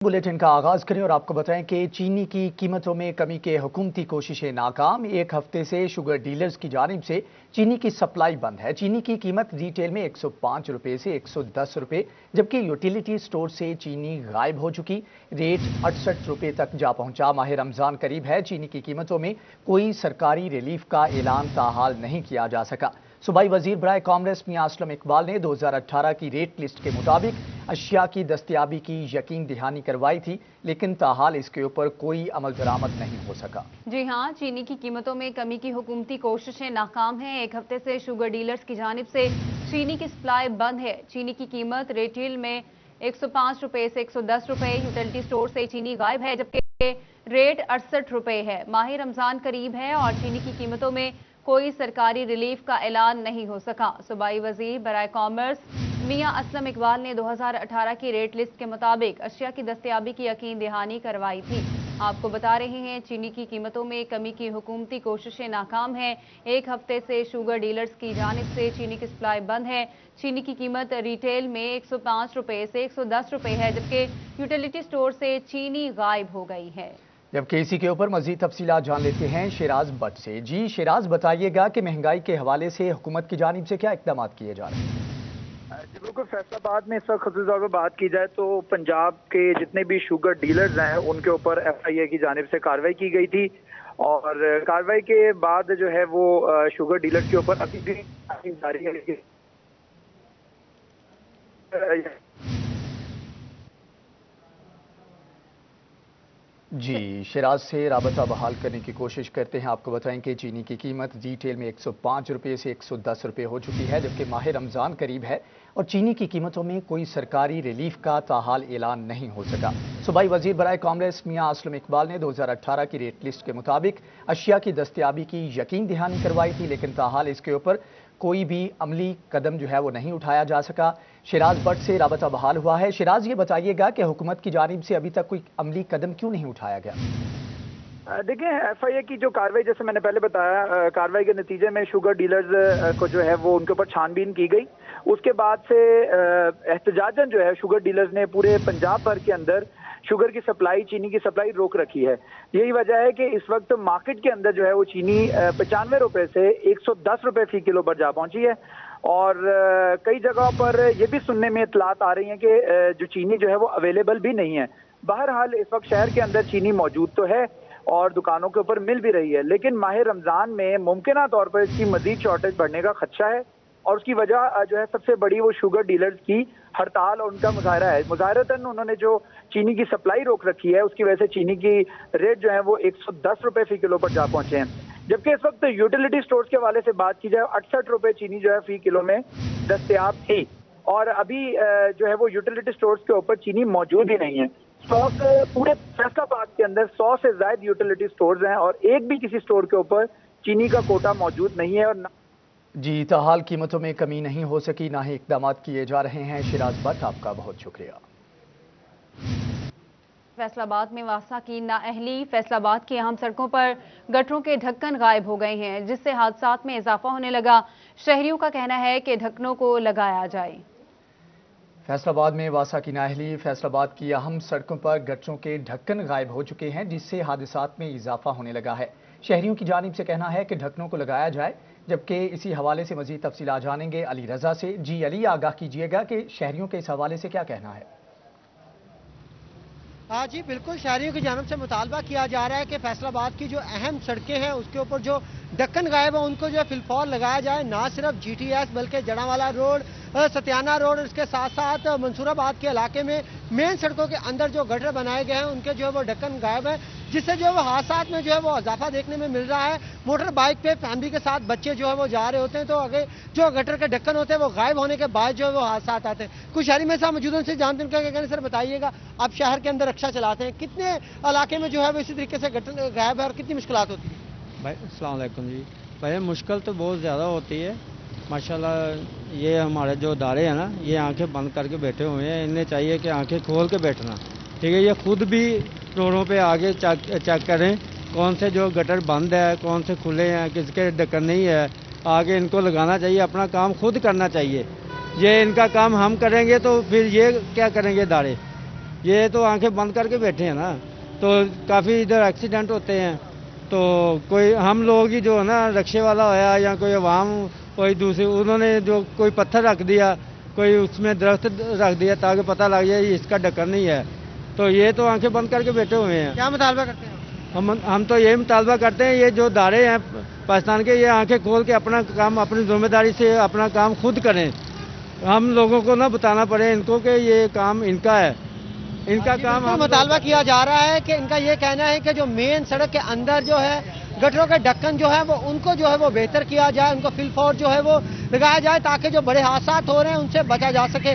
Bulletin का आगाज करें और आपको बताएं कि चीनी की कीमतों में कमी के हुकूमती कोशिशें नाकाम। एक हफ्ते से शुगर डीलर्स की जानिब से चीनी की सप्लाई बंद है। चीनी की कीमत रिटेल में 105 रुपए से 110 रुपए, जबकि यूटिलिटी स्टोर से चीनी गायब हो चुकी। रेट 68 रुपए तक जा पहुंचा। माह रमजान करीब है। चीनी की कीमतों में कोई सरकारी रिलीफ का ऐलान ताहाल नहीं किया जा सका। सूबाई वजीर बराए कांग्रेस मियां असलम इकबाल ने 2018 की रेट लिस्ट के मुताबिक अशिया की दस्तयाबी की यकीन दहानी करवाई थी, लेकिन ताहाल इसके ऊपर कोई अमल दरामद नहीं हो सका। जी हाँ, चीनी की कीमतों में कमी की हुकूमती कोशिशें नाकाम हैं। एक हफ्ते से शुगर डीलर्स की जानिब से चीनी की सप्लाई बंद है। चीनी की कीमत रिटेल में 105 रुपए से 110 रुपए, यूटिलिटी स्टोर से चीनी गायब है, जबकि रेट 68 रुपए है। माह रमजान करीब है और चीनी की कीमतों में कोई सरकारी रिलीफ का ऐलान नहीं हो सका। सूबाई वजीर बराए कॉमर्स मियां असलम इकबाल ने 2018 की रेट लिस्ट के मुताबिक अशिया की दस्तयाबी की यकीन दहानी करवाई थी। आपको बता रहे हैं, चीनी की कीमतों में कमी की हुकूमती कोशिशें नाकाम हैं। एक हफ्ते से शुगर डीलर्स की जानिब से चीनी की सप्लाई बंद है। चीनी की कीमत रिटेल में 105 रुपए से 110 रुपए है, जबकि यूटिलिटी स्टोर से चीनी गायब हो गई है। जबकि इसी के ऊपर मजीद तफसीलात जान लेते हैं शेराज भट्ट से। जी शेराज, बताइएगा कि महंगाई के हवाले से हुकूमत की जानिब से क्या इकदाम किए जा रहे हैं? जी बिल्कुल, फैसलाबाद में इस वक्त खास तौर पर बात की जाए तो पंजाब के जितने भी शुगर डीलर्स हैं उनके ऊपर FIA की जानिब से कार्रवाई की गई थी और कार्रवाई के बाद जो है वो शुगर डीलर्स के ऊपर अभी भी जारी है। जी, शिराज से राबता बहाल करने की कोशिश करते हैं। आपको बताएं कि चीनी की कीमत रिटेल में 105 रुपये से 110 रुपये हो चुकी है, जबकि माह रमजान करीब है और चीनी की कीमतों में कोई सरकारी रिलीफ का ताहाल ऐलान नहीं हो सका। सूबाई वजीर बराए कांग्रेस मियां असलम इकबाल ने 2018 की रेट लिस्ट के मुताबिक अशिया की दस्तयाबी की यकीन दहानी करवाई थी, लेकिन ताहाल इसके ऊपर कोई भी अमली कदम जो है वो नहीं उठाया जा सका। शिराज भट्ट से राबता बहाल हुआ है। शिराज, ये बताइएगा कि हुकूमत की जानिब से अभी तक कोई अमली कदम क्यों नहीं उठाया गया? देखिए, FIA की जो कार्रवाई, जैसे मैंने पहले बताया, कार्रवाई के नतीजे में शुगर डीलर्स को जो है वो उनके ऊपर छानबीन की गई। उसके बाद से एहतजाजन जो है शुगर डीलर्स ने पूरे पंजाब भर के अंदर शुगर की सप्लाई, चीनी की सप्लाई रोक रखी है। यही वजह है कि इस वक्त मार्केट के अंदर जो है वो चीनी 95 रुपए से 110 रुपए फी किलो पर जा पहुंची है और कई जगहों पर ये भी सुनने में इतलात आ रही हैं कि जो चीनी जो है वो अवेलेबल भी नहीं है। बहरहाल इस वक्त शहर के अंदर चीनी मौजूद तो है और दुकानों के ऊपर मिल भी रही है, लेकिन माह रमजान में मुमकिन तौर पर इसकी मजीद शॉर्टेज बढ़ने का खदशा है और उसकी वजह जो है सबसे बड़ी वो शुगर डीलर्स की हड़ताल और उनका मुजाहरा है। मुजाहरतन उन्होंने जो चीनी की सप्लाई रोक रखी है उसकी वजह से चीनी की रेट जो है वो 110 रुपए फी किलो पर जा पहुंचे हैं, जबकि इस वक्त यूटिलिटी स्टोर्स के हवाले से बात की जाए 68 रुपए चीनी जो है फी किलो में दस्तयाब थी और अभी जो है वो यूटिलिटी स्टोर्स के ऊपर चीनी मौजूद ही नहीं है। 100 से पूरे फैसलाबाद के अंदर 100 से ज्यादा यूटिलिटी स्टोर्स हैं और एक भी किसी स्टोर के ऊपर चीनी का कोटा मौजूद नहीं है। और जी, ताहाल कीमतों में कमी नहीं हो सकी, ना ही इकदाम किए जा रहे हैं। शिराज भट्ट, आपका बहुत शुक्रिया। फैसलाबाद में वासा की नाअहली। फैसलाबाद की अहम सड़कों पर गटरों के ढक्कन गायब हो गए हैं, जिससे हादसात में इजाफा होने लगा। शहरियों का कहना है कि ढक्कनों को लगाया जाए। फैसलाबाद में वासा की नाअहली। फैसलाबाद की अहम सड़कों पर गटरों के ढक्कन गायब हो चुके हैं, जिससे हादसात में इजाफा होने लगा है। शहरियों की जानिब से कहना है कि ढक्कनों को लगाया जाए, जबकि इसी हवाले से मजीद तफसीलात जानेंगे अली रजा से। जी अली, आगाह कीजिएगा कि शहरियों के इस हवाले से क्या कहना है? हाँ जी बिल्कुल, शहरियों की जानब से मुतालबा किया जा रहा है कि फैसलाबाद की जो अहम सड़कें हैं उसके ऊपर जो ढक्कन गायब है उनको जो है फिलफौर लगाया जाए। ना सिर्फ GTS बल्कि जड़ावाला रोड, सत्याना रोड, इसके साथ साथ मंसूराबाद के इलाके में मेन सड़कों के अंदर जो गटर बनाए गए हैं उनके जो है वो ढक्कन गायब है, जिससे जो है वो हादसात में जो है वो इजाफा देखने में मिल रहा है। मोटर बाइक पे फैमिली के साथ बच्चे जो है वो जा रहे होते हैं तो आगे जो गटर के ढक्कन होते हैं वो गायब होने के बाद जो है वो हादसात आते हैं। कुछ शहरी में साथ मौजूद उनसे जानते हैं, क्या कहना सर बताइएगा, आप शहर के अंदर रिक्शा चलाते हैं, कितने इलाके में जो है वो इसी तरीके से गटर गायब है और कितनी मुश्किलात होती है? भाई अस्सलाम वालेकुम जी। भाई मुश्किल तो बहुत ज़्यादा होती है माशाल्लाह। ये हमारे जो इदारे हैं ना, ये आंखें बंद करके बैठे हुए हैं, इन्हें चाहिए कि आंखें खोल के बैठना, ठीक है। ये खुद भी रोडों पे आगे चेक करें कौन से जो गटर बंद है, कौन से खुले हैं, किसके ढक्कन नहीं है, आगे इनको लगाना चाहिए। अपना काम खुद करना चाहिए। ये इनका काम हम करेंगे तो फिर ये क्या करेंगे इदारे? ये तो आंखें बंद करके बैठे हैं ना, तो काफ़ी इधर एक्सीडेंट होते हैं। तो कोई हम लोग ही जो है ना, रिक्शे वाला होया या कोई अवाम, कोई दूसरी, उन्होंने जो कोई पत्थर रख दिया, कोई उसमें दरख्त रख दिया ताकि पता लग जाए इसका ढक्कन नहीं है, तो ये तो आंखें बंद करके बैठे हुए हैं। क्या मुतालबा करते हैं? हम तो यही मुतालबा करते हैं, ये जो दारे हैं पाकिस्तान के, ये आंखें खोल के अपना काम, अपनी जिम्मेदारी से अपना काम खुद करें। हम लोगों को ना बताना पड़े इनको कि ये काम इनका है, इनका काम। मुतालबा किया जा रहा है कि इनका ये कहना है कि जो मेन सड़क के अंदर जो है गटरों के ढक्कन जो है वो उनको जो है वो बेहतर किया जाए, उनको फिलफोर जो है वो लगाया जाए ताकि जो बड़े हादसा हो रहे हैं उनसे बचा जा सके।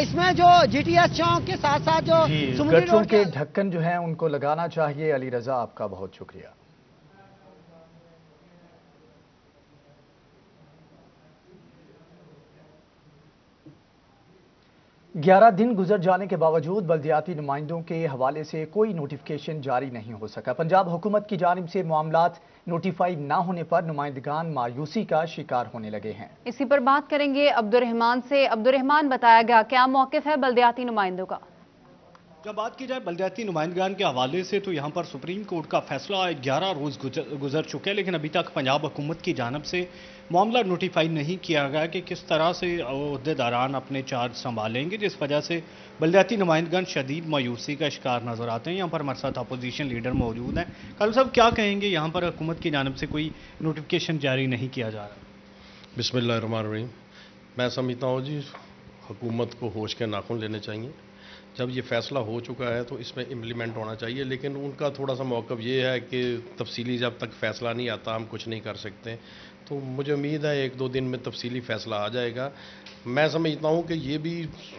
इसमें जो जीटीएस चौक के साथ साथ जो गटरों के ढक्कन जो है उनको लगाना चाहिए। अली रजा, आपका बहुत शुक्रिया। 11 दिन गुजर जाने के बावजूद बल्दियाती नुमाइंदों के हवाले से कोई नोटिफिकेशन जारी नहीं हो सका। पंजाब हुकूमत की जानिब से मामलात नोटिफाई न होने पर नुमाइंदगान मायूसी का शिकार होने लगे हैं। इसी पर बात करेंगे अब्दुर्रहमान से। अब्दुर्रहमान, बताया गया क्या मौकिफ है बल्दियाती नुमाइंदों का? जब बात की जाए बल्दियाती नुमाइंदगान के हवाले से तो यहाँ पर सुप्रीम कोर्ट का फैसला 11 रोज गुजर चुके हैं, लेकिन अभी तक पंजाब हुकूमत की जानब से मामला नोटिफाई नहीं किया गया कि किस तरह से अहदेदारान अपने चार्ज संभालेंगे, जिस वजह से बल्दियाती नुमाइंदगान शदीद मायूसी का शिकार नजर आते हैं। यहाँ पर हमारे साथ अपोजिशन लीडर मौजूद हैं। कल साहब, क्या कहेंगे, यहाँ पर हुकूमत की जानब से कोई नोटिफिकेशन जारी नहीं किया जा रहा? बिस्मिल्लाहिर्रहमानिर्रहीम। मैं समझता हूँ जी, हुकूमत को होश के नाखून लेने चाहिए। जब ये फैसला हो चुका है तो इसमें इम्प्लीमेंट होना चाहिए, लेकिन उनका थोड़ा सा मौक़िफ़ ये है कि तफसीली जब तक फ़ैसला नहीं आता हम कुछ नहीं कर सकते। तो मुझे उम्मीद है 1-2 दिन में तफसीली फ़ैसला आ जाएगा। मैं समझता हूँ कि ये भी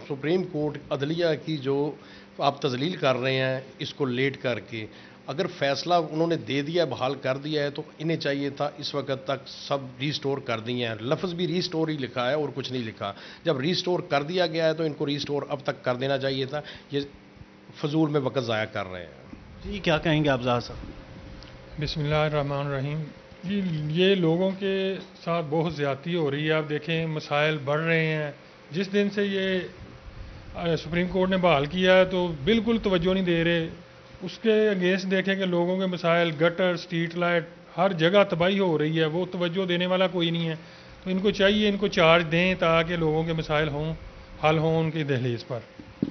सुप्रीम कोर्ट अदलिया की जो आप तजलील कर रहे हैं इसको लेट करके, अगर फैसला उन्होंने दे दिया, बहाल कर दिया है, तो इन्हें चाहिए था इस वक्त तक सब रीस्टोर कर दिए हैं। लफ्ज़ भी रीस्टोर ही लिखा है और कुछ नहीं लिखा। जब रीस्टोर कर दिया गया है तो इनको रीस्टोर अब तक कर देना चाहिए था। ये फजूल में वक्त ज़ाया कर रहे हैं। जी, क्या कहेंगे आप साहब? बिस्मिल्लाहिर्रहमानिर्रहीम। जी, ये लोगों के साथ बहुत ज़्यादती हो रही है। आप देखें, मसाइल बढ़ रहे हैं। जिस दिन से ये सुप्रीम कोर्ट ने बहाल किया है तो बिल्कुल तवज्जो नहीं दे रहे। उसके अगेंस्ट देखें कि लोगों के मसाइल, गटर, स्ट्रीट लाइट, हर जगह तबाही हो रही है। वो तवज्जो देने वाला कोई नहीं है। तो इनको चाहिए, इनको चार्ज दें ताकि लोगों के मसाइल हल हों उनकी दहलीज पर।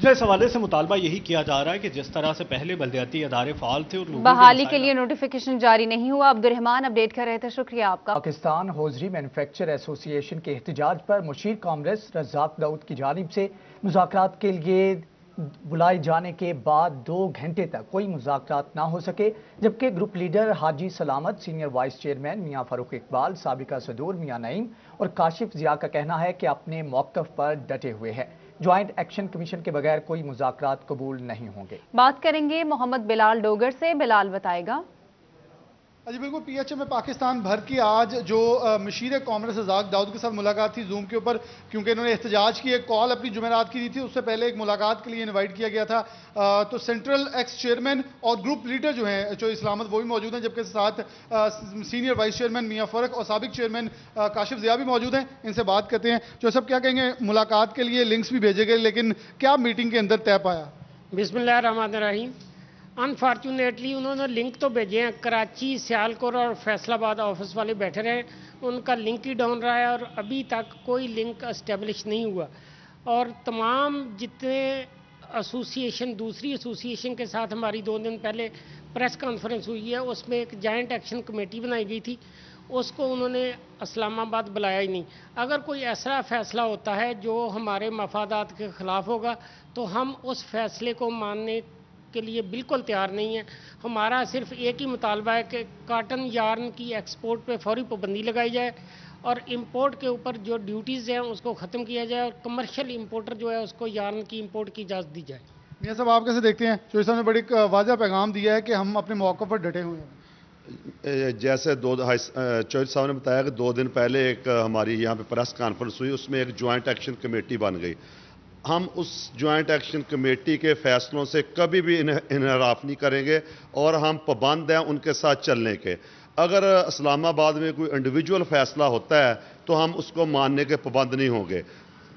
इस हवाले से मुतालबा यही किया जा रहा है कि जिस तरह से पहले बल्दियाती अदारे फाल थे और बहाली के लिए नोटिफिकेशन जारी नहीं हुआ। अब्दुर्रहमान, अपडेट कर रहे थे, शुक्रिया आपका। पाकिस्तान हौजरी मैन्युफैक्चर एसोसिएशन के एहतजाज पर मुशीर कांग्रेस रज़ाक दाऊद की जानिब से मुज़ाकरात के लिए बुलाए जाने के बाद 2 घंटे तक कोई मुज़ाकरात ना हो सके, जबकि ग्रुप लीडर हाजी सलामत, सीनियर वाइस चेयरमैन मियां फारूक इकबाल, साबिका सदूर मियां नईम और काशिफ जिया का कहना है कि अपने मौक़िफ़ पर डटे हुए हैं। ज्वाइंट एक्शन कमीशन के बगैर कोई मुज़ाकरात कबूल नहीं होंगे। बात करेंगे मोहम्मद बिलाल डोगर से। बिलाल, बताएगा। जी बिल्कुल, पीएचए में पाकिस्तान भर की आज जो मशीर कांग्रेस रज़ाक दाऊद के साथ मुलाकात थी जूम के ऊपर, क्योंकि इन्होंने एहतजाज की एक कॉल अपनी जुमेरात की दी थी, उससे पहले एक मुलाकात के लिए इनवाइट किया गया था। तो सेंट्रल एक्स चेयरमैन और ग्रुप लीडर जो हैं जो इस्लामत, वो भी मौजूद हैं, जबकि साथ सीनियर वाइस चेयरमैन मियां फ़ारूक और साबिक चेयरमैन काशिफ ज़िया भी मौजूद हैं। इनसे बात करते हैं। जो सब क्या कहेंगे, मुलाकात के लिए लिंक्स भी भेजे गए, लेकिन क्या मीटिंग के अंदर तय पाया? बिस्मिल्लाहिर्रहमानिर्रहीम। अनफॉर्चुनेटली उन्होंने लिंक तो भेजे हैं, कराची, सियालकोट और फैसलाबाद ऑफिस वाले बैठे रहे, उनका लिंक ही डाउन रहा है और अभी तक कोई लिंक एस्टेब्लिश नहीं हुआ। और तमाम जितने एसोसिएशन, दूसरी एसोसिएशन के साथ हमारी 2 दिन पहले प्रेस कॉन्फ्रेंस हुई है, उसमें एक जॉइंट एक्शन कमेटी बनाई गई थी, उसको उन्होंने इस्लामाबाद बुलाया ही नहीं। अगर कोई ऐसा फैसला होता है जो हमारे मफादात के ख़िलाफ़ होगा तो हम उस फैसले को मानने के लिए बिल्कुल तैयार नहीं है। हमारा सिर्फ एक ही मुतालबा है कि काटन यार्न की एक्सपोर्ट पे फौरी पाबंदी लगाई जाए और इंपोर्ट के ऊपर जो ड्यूटीज़ हैं उसको ख़त्म किया जाए और कमर्शियल इंपोर्टर जो है उसको यार्न की इंपोर्ट की इजाज़त दी जाए। मियां साहब, आप कैसे देखते हैं? चौधरी साहब ने बड़ी वाज़ेह पैगाम दिया है कि हम अपने मौक़िफ़ पर डटे हुए हैं। जैसे चौधरी साहब ने बताया कि 2 दिन पहले एक हमारी यहाँ पे प्रेस कॉन्फ्रेंस हुई, उसमें एक ज्वाइंट एक्शन कमेटी बन गई। हम उस ज्वाइंट एक्शन कमेटी के फैसलों से कभी भी इनहराफ नहीं करेंगे और हम पाबंद हैं उनके साथ चलने के। अगर इस्लामाबाद में कोई इंडिविजुअल फैसला होता है तो हम उसको मानने के पाबंद नहीं होंगे।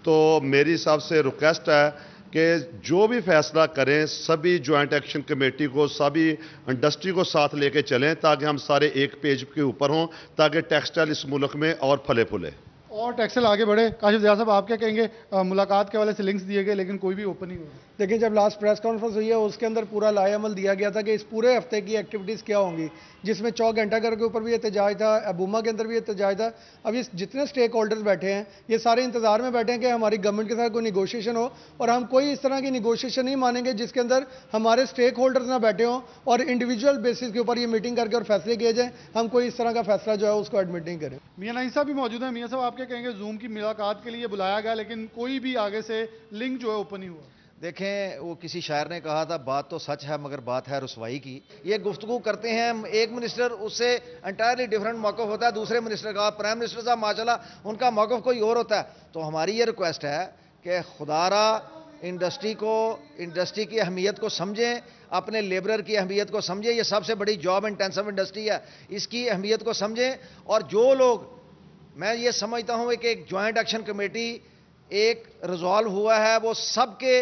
तो मेरी सबसे रिक्वेस्ट है कि जो भी फैसला करें सभी ज्वाइंट एक्शन कमेटी को, सभी इंडस्ट्री को साथ लेके चलें ताकि हम सारे एक पेज के ऊपर हों, ताकि टेक्सटाइल इस मुल्क में और फले फूले और टेक्सटाइल आगे बढ़े। काशिफ ज़िया साहब, आप क्या कहेंगे? मुलाकात के वाले से लिंक्स दिए गए लेकिन कोई भी ओपन नहीं हुआ। देखिए, जब लास्ट प्रेस कॉन्फ्रेंस हुई है उसके अंदर पूरा लाएअमल दिया गया था कि इस पूरे हफ्ते की एक्टिविटीज़ क्या होंगी, जिसमें चौक घंटाघर के ऊपर भी एहतजाज था, अबूमा के अंदर भी एहतजाज था। अब ये जितने स्टेक होल्डर्स बैठे हैं ये सारे इंतजार में बैठे हैं कि हमारी गवर्नमेंट के साथ कोई निगोशिएशन हो, और हम कोई इस तरह की निगोशिएशन नहीं मानेंगे जिसके अंदर हमारे स्टेक होल्डर्स ना बैठे हों और इंडिविजुअल बेसिस के ऊपर ये मीटिंग करके और फैसले किए जाएँ। हम कोई इस तरह का फैसला जो है उसको एडमिट नहीं करें। मियां नाइम साहब भी मौजूद हैं। मियां साहब, आप क्या कहेंगे? जूम की मुलाकात के लिए बुलाया गया लेकिन कोई भी आगे से लिंक जो है ओपन नहीं हुआ। देखें, वो किसी शायर ने कहा था, बात तो सच है मगर बात है रुसवाई की। ये गुफ्तगू करते हैं एक मिनिस्टर, उससे एंटायरली डिफरेंट मौक़िफ़ होता है दूसरे मिनिस्टर का। प्राइम मिनिस्टर साहब माशाल्लाह उनका मौक़िफ़ कोई और होता है। तो हमारी ये रिक्वेस्ट है कि खुदारा इंडस्ट्री की अहमियत को समझें, अपने लेबरर की अहमियत को समझें। ये सबसे बड़ी जॉब इंटेंसिव इंडस्ट्री है, इसकी अहमियत को समझें। और जो लोग, मैं ये समझता हूँ कि एक ज्वाइंट एक्शन कमेटी एक रिजॉल्व हुआ है, वो सबके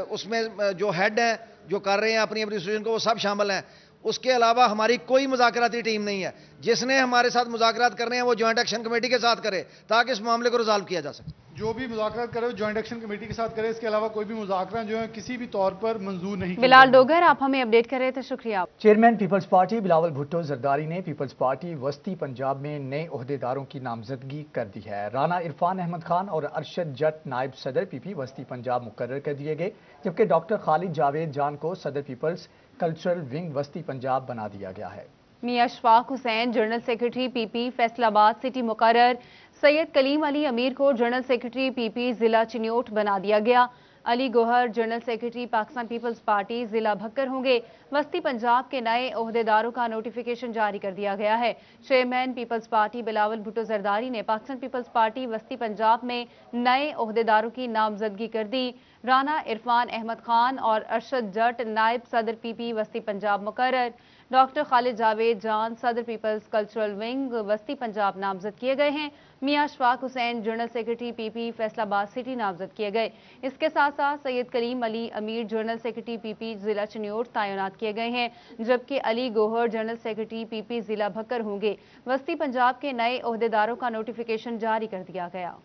उसमें जो हेड हैं जो कर रहे हैं अपनी अपनी सिचुएशन को, वो सब शामिल हैं। उसके अलावा हमारी कोई मुज़ाकराती टीम नहीं है। जिसने हमारे साथ मुज़ाकरात करने हैं वो ज्वाइंट एक्शन कमेटी के साथ करे ताकि इस मामले को रिजॉल्व किया जा सके। जो भी मुज़ाकरात करे वो ज्वाइंट एक्शन कमेटी के साथ करे, इसके अलावा कोई भी मुज़ाकरा जो है किसी भी तौर पर मंजूर नहीं। बिलाल डोगर, आप हमें अपडेट कर रहे थे, शुक्रिया। चेयरमैन पीपल्स पार्टी बिलावल भुट्टो जरदारी ने पीपल्स पार्टी वस्ती पंजाब में नए ओहदेदारों की नामजदगी कर दी है। राना इरफान अहमद खान और अरशद जट नायब सदर पीपी वस्ती पंजाब मुकर्रर कर दिए गए, जबकि डॉक्टर खालिद जावेद जान को सदर पीपल्स कल्चरल विंग वस्ती पंजाब बना दिया गया है। Mian Ashfaq Hussain general secretary PP Faisalabad city मुकर्रर, सैयद कलीम अली अमीर को जनरल सेक्रेटरी पीपी जिला चिन्योट बना दिया गया। अली गोहर जनरल सेक्रेटरी पाकिस्तान पीपल्स पार्टी जिला भक्कर होंगे। वस्ती पंजाब के नए ओहदेदारों का नोटिफिकेशन जारी कर दिया गया है। चेयरमैन पीपल्स पार्टी बिलावल भुट्टो जरदारी ने पाकिस्तान पीपल्स पार्टी वस्ती पंजाब में नए ओहदेदारों की नामजदगी कर दी। राना इरफान अहमद खान और अरशद जट नायब सदर पीपी वस्ती पंजाब मुकर्रर, डॉक्टर खालिद जावेद जान सदर पीपल्स कल्चरल विंग वस्ती पंजाब नामजद किए गए हैं। Mian Ashfaq Hussain general secretary PP Faisalabad city नामजद किए गए। इसके साथ साथ सैयद कलीम अली अमीर जनरल सेक्रेटरी पीपी जिला चिन्योट तैनात किए गए हैं, जबकि Ali Gohar general secretary PP जिला भक्कर होंगे। वस्ती पंजाब के नए ओहदेदारों का नोटिफिकेशन जारी कर दिया गया।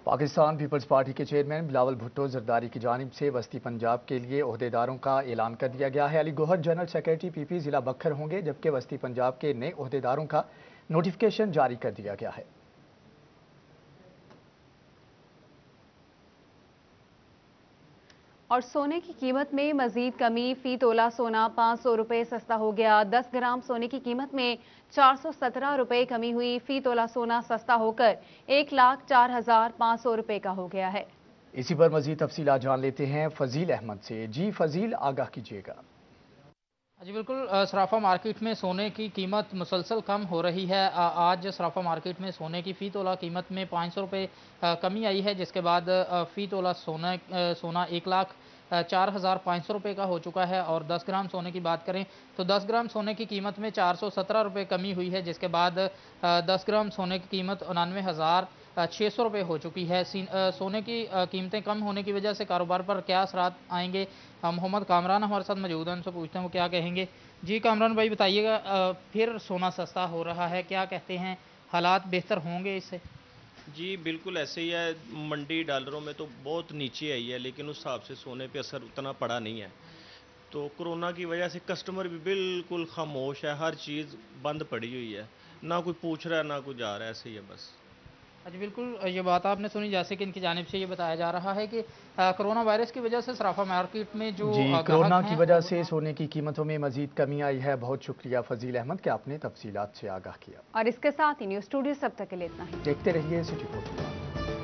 पाकिस्तान पीपल्स पार्टी के चेयरमैन बिलावल भुट्टो जरदारी की जानिब से वस्ती पंजाब के लिए ओहदेदारों का ऐलान कर दिया गया है। Ali Gohar general secretary PP जिला बखर होंगे, जबकि वस्ती पंजाब के नए ओहदेदारों का नोटिफिकेशन जारी कर दिया गया है। और सोने की कीमत में मजीद कमी, फी तोला सोना 500 रुपये सस्ता हो गया। 10 ग्राम सोने की कीमत में 417 रुपये कमी हुई। फी तोला सोना सस्ता होकर 1,04,500 रुपये का हो गया है। इसी पर मजीद तफसीलात जान लेते हैं फजील अहमद से। जी फजील, आगाह कीजिएगा। जी बिल्कुल, सराफा मार्केट में सोने की कीमत मुसलसल कम हो रही है। आज सराफा मार्केट में सोने की फ़ी तोला कीमत में 500 रुपये कमी आई है, जिसके बाद फ़ी तोला सोना 1,04,500 रुपये का हो चुका है। और 10 ग्राम सोने की बात करें तो 10 ग्राम सोने की कीमत में 417 रुपये कमी हुई है, जिसके बाद 10 ग्राम सोने की कीमत 99,600 रुपये हो चुकी है। सोने की कीमतें कम होने की वजह से कारोबार पर क्या असरात आएंगे, मोहम्मद कामरान हमारे साथ मौजूद हैं, उनसे पूछते हैं वो क्या कहेंगे। जी कामरान भाई बताइएगा, फिर सोना सस्ता हो रहा है, क्या कहते हैं, हालात बेहतर होंगे इससे? जी बिल्कुल ऐसे ही है। मंडी डॉलरों में तो बहुत नीचे आई है, लेकिन उस हिसाब से सोने पे असर उतना पड़ा नहीं है। तो कोरोना की वजह से कस्टमर भी बिल्कुल खामोश है, हर चीज़ बंद पड़ी हुई है, ना कोई पूछ रहा है ना कोई जा रहा है, ऐसे ही है बस। अच्छा बिल्कुल, ये बात आपने सुनी, जैसे कि इनकी जानिब से ये बताया जा रहा है कि कोरोना वायरस की वजह से सराफा मार्केट में जो कोरोना की वजह से सोने की कीमतों में मजीद कमी आई है। बहुत शुक्रिया फजील अहमद कि आपने तफसीलात से आगाह किया। और इसके साथ ही न्यूज़ स्टूडियो सब तक के लिए इतना ही। देखते रहिए सिटी पोस्ट।